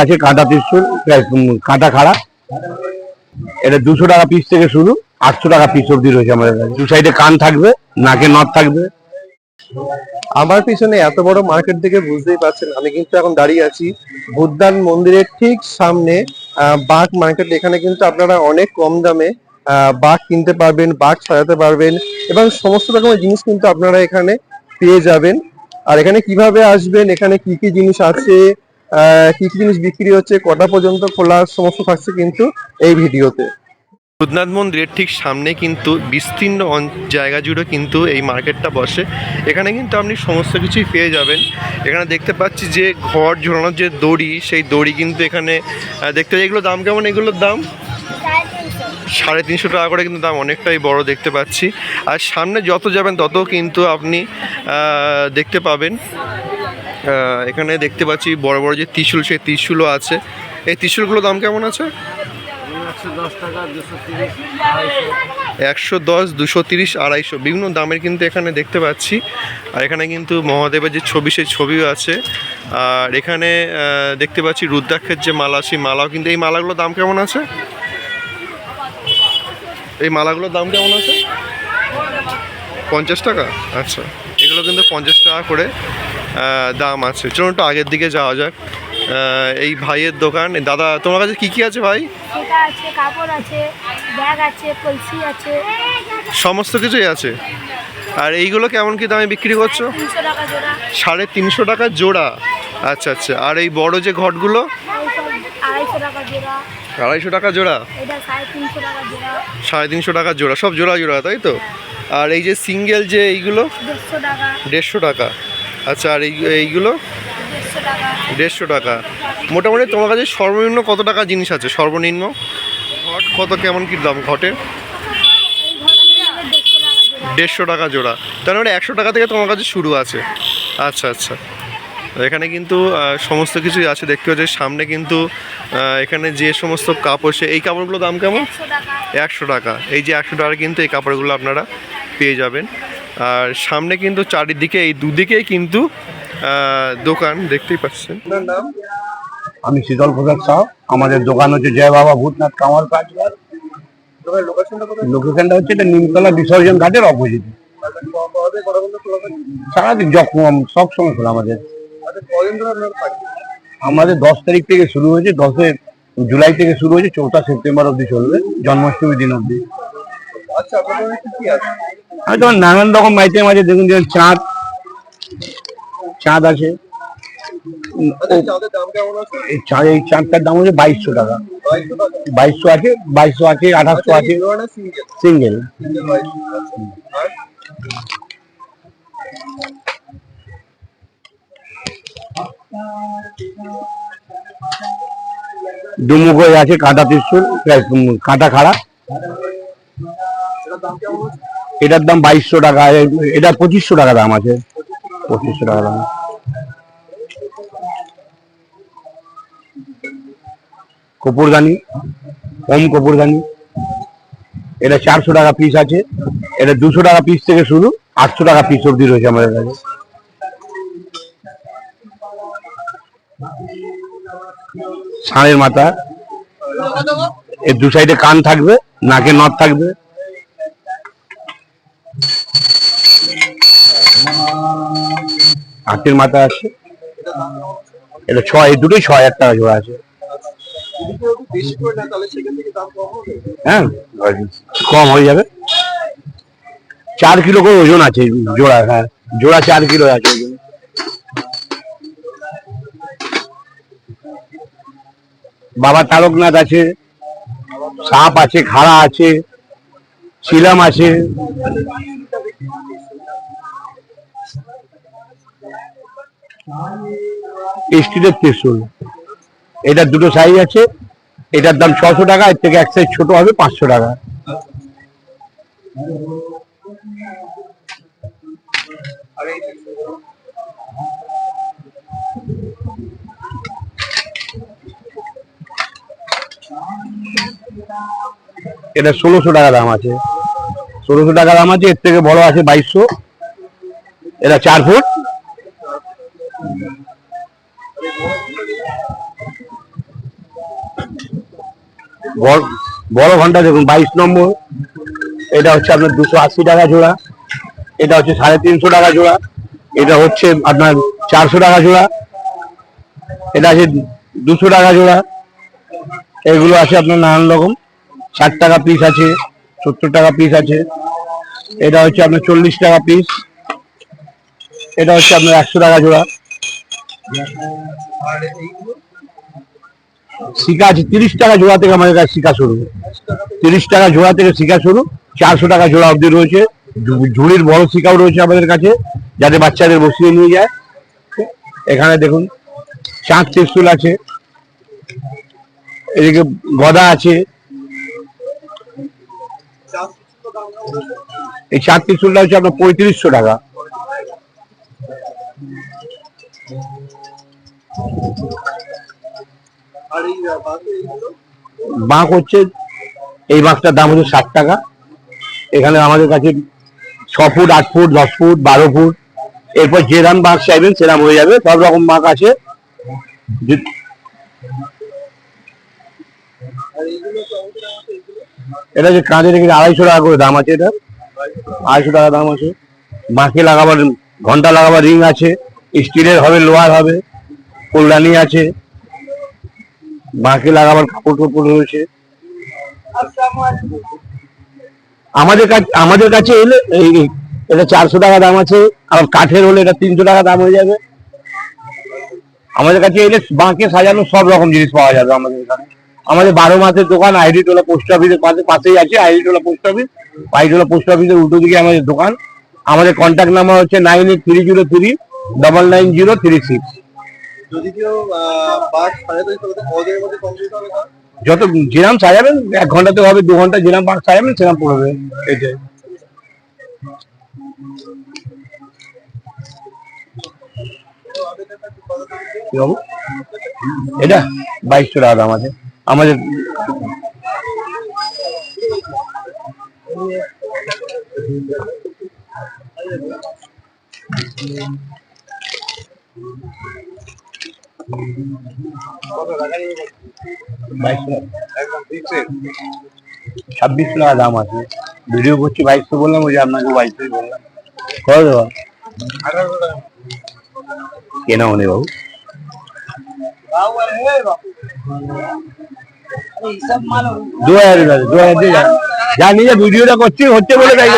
আছে কাঁটা ত্রিশুল, কাঁটা খাড়া। এটা 200 টাকা পিস থেকে শুরু, 800 টাকা পিস অব্দি রয়েছে আমাদের কাছে। দু সাইডে কান থাকবে, নাকে নথ থাকবে। আমার পিছনে এত বড় মার্কেট দেখে বুঝতেই পারছেন আমি কিন্তু এখন দাঁড়িয়ে আছি বুদ্ধন মন্দিরের ঠিক সামনে বাঘ মার্কেট। এখানে কিন্তু আপনারা অনেক কম দামে বাঘ কিনতে পারবেন, বাঘ সাজাতে পারবেন এবং সমস্ত রকমের জিনিস কিন্তু আপনারা এখানে পেয়ে যাবেন। আর এখানে কিভাবে আসবেন, এখানে কি কি জিনিস আছে, কি কি জিনিস বিক্রি হচ্ছে, কটা পর্যন্ত খোলা, সমস্ত থাকছে কিন্তু এই ভিডিওতে। বুদ্ধনাথ মন্দিরের ঠিক সামনে কিন্তু বিস্তীর্ণ জায়গা জুড়ে কিন্তু এই মার্কেটটা বসে। এখানে কিন্তু আপনি সমস্ত কিছুই পেয়ে যাবেন। এখানে দেখতে পাচ্ছি যে ঘর ঝোলানোর যে দড়ি, সেই দড়ি কিন্তু এখানে দেখতে, এগুলোর দাম কেমন? এগুলোর দাম 350 টাকা করে কিন্তু দাম, অনেকটাই বড় দেখতে পাচ্ছি। আর সামনে যত যাবেন তত কিন্তু আপনি দেখতে পাবেন। এখানে দেখতে পাচ্ছি বড় বড় যে ত্রিশূল, সেই ত্রিশূলও আছে। এই ত্রিশূলগুলোর দাম কেমন আছে? 110, 230, 250 বিভিন্ন দামের কিন্তু এখানে দেখতে পাচ্ছি। আর এখানে কিন্তু মহাদেবের যে ছবি, সেই ছবিও আছে। আর এখানে দেখতে পাচ্ছি রুদ্রাক্ষের যে মালা, সেই মালাও কিন্তু। এই মালাগুলোর দাম কেমন আছে? এই মালাগুলোর দাম কেমন আছে? 50 টাকা। আচ্ছা, এগুলো কিন্তু 50 টাকা করে দাম আছে। চলুন একটু আগের দিকে যাওয়া যাক। এই ভাইয়ের দোকান। দাদা, তোমার কাছে কি কি আছে ভাই? এটা আছে, কাপড় আছে, ব্যাগ আছে, কলসি আছে, সমস্ত কিছুই আছে। আর এইগুলো কেমন কি দামে বিক্রি করছো? 300 টাকা জোড়া। 350 টাকা জোড়া। আচ্ছা আচ্ছা। আর এই বড় যে ঘটগুলো? 250 টাকা জোড়া। 250 টাকা জোড়া। এটা 350 টাকা জোড়া। 350 টাকা জোড়া, সব জোড়া জোড়া, তাই তো? আর এই যে সিঙ্গেল যে এইগুলো? 150 টাকা। 150 টাকা। আচ্ছা, আর এইগুলো? 150 টাকা। 150 টাকা। মোটামুটি তোমার কাছে সর্বনিম্ন কত টাকা জিনিস আছে সর্বনিম্ন? ঘট কত, কেমন কি দাম ঘটে? 150 টাকা জোড়া। তার মানে 100 টাকা থেকে তোমার কাছে শুরু আছে। আচ্ছা আচ্ছা। এখানে কিন্তু সমস্ত কিছুই আছে দেখতে পাচ্ছি। সামনে কিন্তু এখানে যে সমস্ত কাপড়, এই কাপড়গুলোর দাম কেমন? 100 টাকা। এই যে 100 টাকা কিন্তু এই কাপড়গুলো আপনারা পেয়ে যাবেন। আর সামনে কিন্তু চারিদিকে, এই দুদিকেই কিন্তু দোকান দেখতেই পাচ্ছেন। আপনার নাম? আমি শীতল প্রসাদ সাহ। আমাদের দোকান হচ্ছে জয় বাবা ভূতনাথ কামার কাজঘর। লোকেশনটা হচ্ছে এটা নিমতলা বিসর্জন ঘাটের অপোজিটে। সারাদিন সব সময় খোলা আমাদের। আমাদের 10 তারিখ থেকে শুরু হয়েছে, 10 জুলাই থেকে শুরু হয়েছে, 4 সেপ্টেম্বর অব্দি চলবে, জন্মাষ্টমী দিন অব্দি। আমি তোমার নানান রকম আইটেম আছে, দেখুন যেমন চাঁদ আছে। এই চাঁদটার দাম হচ্ছে 2200 টাকা। 2200 আছে, 2200 আছে, 2800 আছে সিঙ্গেল। ডুমুক আছে, কাঁটা ত্রিশুল, কাঁটা খাড়া। এটার দাম 2200 টাকা। এটা 2500 টাকা দাম আছে, 2500 টাকা দাম। কপুরদানি, ওম কপুরদানি, এটা 400 টাকা পিস আছে। এটা 200 টাকা পিস থেকে শুরু, 800 টাকা পিস অব্দি রয়েছে আমাদের কাছে। ষাঁড়ের মাথা, এর দু সাইডে কান থাকবে, নাকে নথ থাকবে। হাতির মাথা আছে, এটা এই দুটোই 6000 টাকা জোড়া আছে। হ্যাঁ, কম হয়ে যাবে। 4 কিলো করে ওজন আছে জোড়া। হ্যাঁ, জোড়া 4 কিলো আছে ওজন। বাবা তারকনাথ আছে, সাপ আছে, খাড়া আছে, শিলাম আছে। স্টিলের ত্রিশূল, এটার দুটো সাইজ আছে। এটার দাম 600 টাকা, এর থেকে এক সাইজ ছোট হবে 500 টাকা। এটা 1600 টাকা দাম আছে। 1600 টাকা দাম আছে। এর থেকে বড় আছে 2200। এটা 4 ফুট। বড় ঘন্টা দেখুন 22 নম্বর, এটা হচ্ছে আপনার 280 টাকা জোড়া, এটা হচ্ছে 350 টাকা জোড়া, এটা হচ্ছে আপনার 400 টাকা জোড়া, এটা আছে 200 টাকা জোড়া। এগুলো আছে আপনার নানান রকম, 60 টাকা পিস আছে, 70 টাকা পিস আছে, এটা হচ্ছে আপনার 40 টাকা পিস, এটা হচ্ছে আপনার 100 টাকা জোড়া। শিকা আছে 30 টাকা জোড়া থেকে আমাদের কাছে শিকা শুরু, 30 টাকা জোড়া থেকে শিকা শুরু, 400 টাকা জোড়া অবধি রয়েছে। ঝুড়ির বড় শিকাও রয়েছে আমাদের কাছে, যাতে বাচ্চাদের বসিয়ে নিয়ে যায়। এখানে দেখুন চাঁদ ত্রিশূল আছে, এদিকে গদা আছে। এই চাঁদ ত্রিশূলটা হচ্ছে আপনার 3500 টাকা। বাঁক হচ্ছে, এই বাঁকটার দাম হচ্ছে 60 টাকা। এখানে আমাদের কাছে 6 ফুট, 8 ফুট, 10 ফুট, 12 ফুট, এরপর যেরাম বাঁক চাইবেন সেরাম হয়ে যাবে, সব রকম বাঁক আছে। এটা যে কাঁধে রেখে 250 টাকা করে দাম আছে, এটা 250 টাকা দাম আছে। বাঁকে লাগাবার ঘন্টা লাগাবার রিং আছে, স্টিলের হবে, লোহার হবে, ফুলদানি আছে, বাঁকে লাগাবার কাপড় টাপড় রয়েছে। আমাদের কাছে এলে এটা 400 টাকা দাম আছে, আর কাঠের হলে এটা 300 টাকা দাম হয়ে যাবে। আমাদের কাছে এলে বাঁকে সাজানো সব রকম জিনিস পাওয়া যাবে আমাদের এখানে। আমাদের 12 মাসের দোকান, আইডি টোলা পোস্ট অফিসের পাশেই আছে। আইডি টোলা পোস্ট অফিসের উল্টো দিকে আমাদের দোকান। আমাদের কন্ট্যাক্ট নাম্বার হচ্ছে 9830399036। যদি কেউ বাস সাজাতে চায় তাহলে কতদিনের মধ্যে কমপ্লিট হবে? যত যেরাম সাজাবেন, 1 ঘন্টাতে হবে, 2 ঘন্টা যেরাম বাঁক সাজাবেন সেরাম পড়বে। এটাই এটা 2200 টাকা দাম আছে আমাদের। একদম ফিক্সড 2600 টাকা দাম আছে। ভিডিও করছি 2200 বললাম, ওই যে আপনাকে 2200 বললাম। করে দেবো 1800 টাকা কেনা মনে বাবু। দু হাজার দিয়ে যা নিজে ভিডিওটা করছি হচ্ছে বলে তাই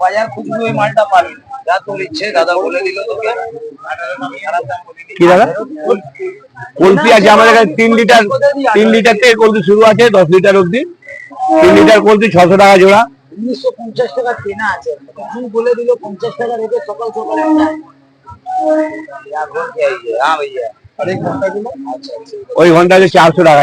বাজার খুচরো ওই মালটা পাবি, যা তোর ইচ্ছে দাদা বলে দিল তোকে। কি দাদা কলসি আছে আমাদের কাছে 3 লিটার থেকে কলসি শুরু আছে 10 লিটার অব্দি। 3 লিটার কলসি 600 টাকা জোড়া। 1950 টাকা কেনা আছে, তুই বলে দিল 50 টাকা রেখে সকাল সকাল হ্যাঁ ভাইয়া। আর এই ঘন্টাগুলো ওই ঘন্টা আছে 400 টাকা।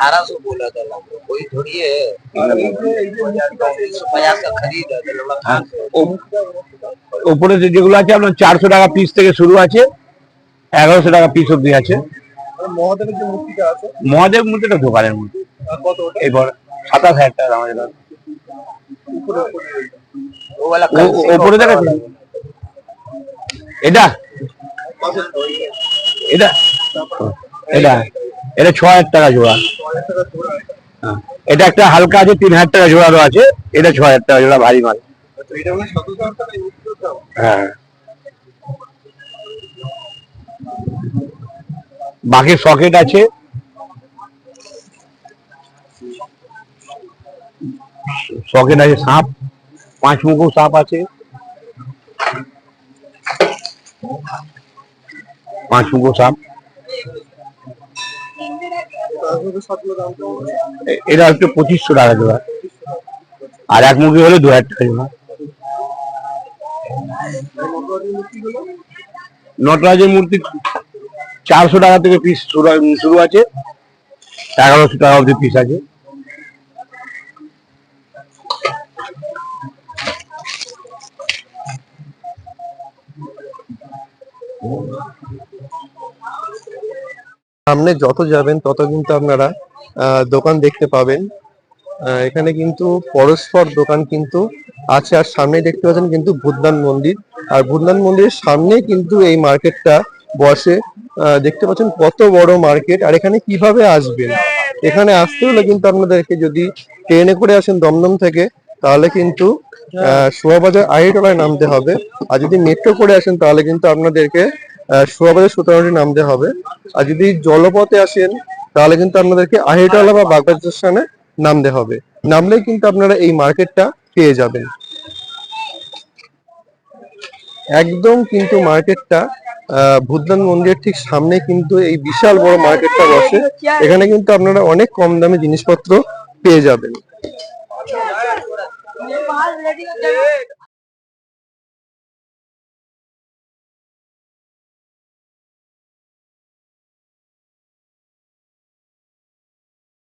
1800 बोला था कोई थोड़ी है 1950 का खरीद है। উপরে যেগুলো আছে আপনার 400 টাকা পিস থেকে শুরু আছে, 1100 টাকা পিস অব্দি আছে। মহাদেবের যে মূর্তিটা আছে, মহাদেব মূর্তিটা দোকানের মধ্যে কত ওটা? এবার 27,000 টাকা আমাদের वो वाला উপরে দেখা এটা এটা এটা এটা 6000 টাকা জোড়া। এটা একটা হালকা আছে 3000 টাকা জোড়ারও আছে, এটা 6000 টাকা জোড়া ভারী মাল। তো এটা মানে 17,000 টাকা এই মূর্তিটার দাম? হ্যাঁ বাকি সকেট আছে, সকেট আছে, সাপ 5 মুখো সাপ আছে, 5 মুখো সাপ। তারপরে সবগুলো দাম কেমন? এটা হচ্ছে 2500 টাকা জোড়া, আর এক মুখী হলে 2000 টাকা জোড়া। নটরাজের মূর্তি 400 টাকা থেকে পিস শুরু আছে, 1100 টাকা অব্দি পিস আছে। সামনে যত যাবেন তত কিন্তু আপনারা দোকান দেখতে পাবেন। এখানে কিন্তু পরস্পর দোকান কিন্তু আছে। আর সামনে দেখতে পাচ্ছেন কিন্তু ভূতনাথ মন্দির, আর ভূতনাথ মন্দিরের সামনে কিন্তু এই মার্কেটটা বসে। দেখতে পাচ্ছেন কত বড় মার্কেট। আর এখানে কিভাবে আসবেন, এখানে আসতে হলে কিন্তু আপনাদেরকে যদি ট্রেনে করে আসেন দমদম থেকে, তাহলে কিন্তু শোয়াবাজার আহিরীটোলায় নামতে হবে। আর যদি মেট্রো করে আসেন তাহলে কিন্তু আপনাদেরকে শোয়াবাজার সুতারহাটি নামতে হবে। আর যদি জলপথে আসেন তাহলে কিন্তু আপনাদেরকে আহিরীটোলা বা বাগবাজার স্টেশনে নামতে হবে। নামলেই কিন্তু আপনারা এই মার্কেটটা পেয়ে যাবেন। একদম কিন্তু মার্কেটটা ভূতনাথ মন্দিরের ঠিক সামনে কিন্তু এই বিশাল বড় মার্কেটটা বসে। এখানে কিন্তু আপনারা অনেক কম দামে জিনিসপত্র পেয়ে যাবেন।